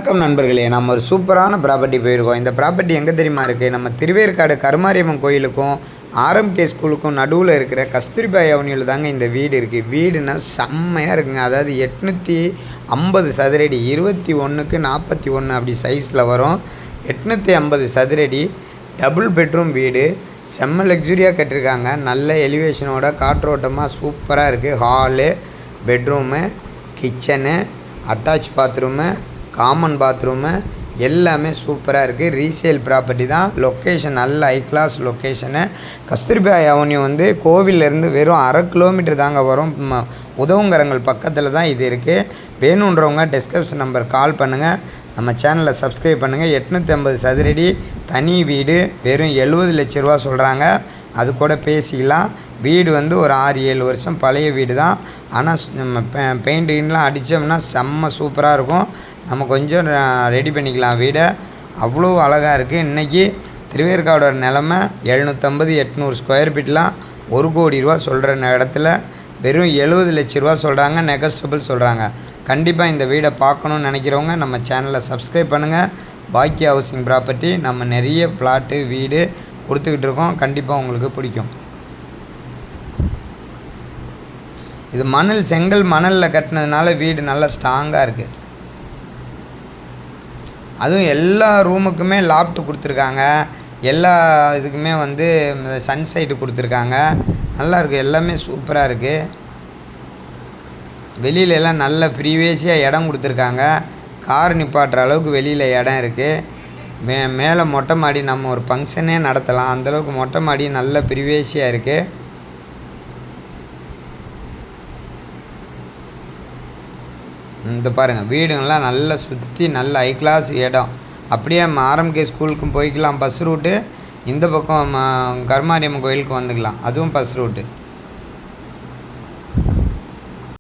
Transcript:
வணக்கம் நண்பர்களே, நம்ம ஒரு சூப்பரான ப்ராப்பர்ட்டி போயிருக்கோம். இந்த ப்ராப்பர்ட்டி எங்கே தெரியுமா இருக்குது? நம்ம திருவேற்காடு கருமாரியம்மன் கோயிலுக்கும் ஆர்எம்கே ஸ்கூலுக்கும் நடுவில் இருக்கிற கஸ்தூரிபாய் அவனியில் தாங்க இந்த வீடு இருக்குது. வீடுனா செம்மையாக இருக்குங்க. அதாவது 850 சதுரடி, 21க்கு 41 அப்படி சைஸில் வரும். 850 சதுரடி டபுள் பெட்ரூம் வீடு. செம்ம லக்ஸுரியாக கட்டியிருக்காங்க. நல்ல எலிவேஷனோட காற்றோட்டமாக சூப்பராக இருக்குது. Hall, bedroom, kitchen, attach bathroom, common bathroom எல்லாமே சூப்பராக இருக்குது. ரீசேல் ப்ராப்பர்ட்டி தான். லொக்கேஷன் நல்ல high class location. Kasturibai avenue வந்து கோவிலேருந்து வெறும் 1/2 கிலோமீட்டர் தாங்க வரும். உதவுங்கரங்கள் பக்கத்தில் தான் இது இருக்குது. வேணுன்றவங்க டிஸ்கிரிப்ஷன் நம்பர் கால் பண்ணுங்கள். நம்ம சேனலை சப்ஸ்கிரைப் பண்ணுங்கள். 850 சதுரடி தனி வீடு வெறும் 70 லட்ச ரூபா சொல்கிறாங்க. அது கூட பேசிக்கலாம். வீடு வந்து ஒரு 6-7 வருஷம் பழைய வீடு தான். ஆனால் நம்ம பெயிண்டிங்லாம் அடித்தோம்னா செம்ம சூப்பராக இருக்கும். நம்ம கொஞ்சம் ரெடி பண்ணிக்கலாம் வீடை. அவ்வளோ அழகாக இருக்குது. இன்றைக்கி திருவேற்காடோட நிலமை 750-800 ஸ்கொயர் ஃபீட்லாம் 1 கோடி ரூபா சொல்கிற இடத்துல வெறும் 70 லட்ச ரூபா சொல்கிறாங்க. நெகஸ்டபிள் சொல்கிறாங்க. கண்டிப்பாக இந்த வீடை பார்க்கணுன்னு நினைக்கிறவங்க நம்ம சேனலை சப்ஸ்கிரைப் பண்ணுங்கள். பாக்கிய ஹவுசிங் ப்ராப்பர்ட்டி நம்ம நிறைய பிளாட்டு வீடு கொடுத்துக்கிட்டு இருக்கோம். கண்டிப்பாக உங்களுக்கு பிடிக்கும். இது செங்கல் மணலில் கட்டினதுனால வீடு நல்லா ஸ்ட்ராங்காக இருக்குது. அதுவும் எல்லா ரூமுக்குமே லாஃப்ட் கொடுத்துருக்காங்க. எல்லா இதுக்குமே வந்து சன்சைடு கொடுத்துருக்காங்க. நல்லா இருக்குது. எல்லாமே சூப்பராக இருக்குது. வெளியிலலாம் நல்ல ப்ரீவேசியாக இடம் கொடுத்துருக்காங்க. கார் நிப்பாட்டுற அளவுக்கு வெளியில் இடம் இருக்குது. மேலே மொட்டை மாடி நம்ம ஒரு ஃபங்க்ஷனே நடத்தலாம். அந்தளவுக்கு மொட்டை மாடி நல்ல ப்ரீவேசியாக இருக்குது. இந்த பாருங்கள், வீடுங்கள்லாம் நல்லா சுற்றி நல்ல ஹை கிளாஸ் இடம். அப்படியே ஆர்எம்கே ஸ்கூலுக்கும் போய்க்கலாம் பஸ் ரூட்டு. இந்த பக்கம் கருமாரியம்மன் கோயிலுக்கு வந்துக்கலாம், அதுவும் பஸ் ரூட்டு.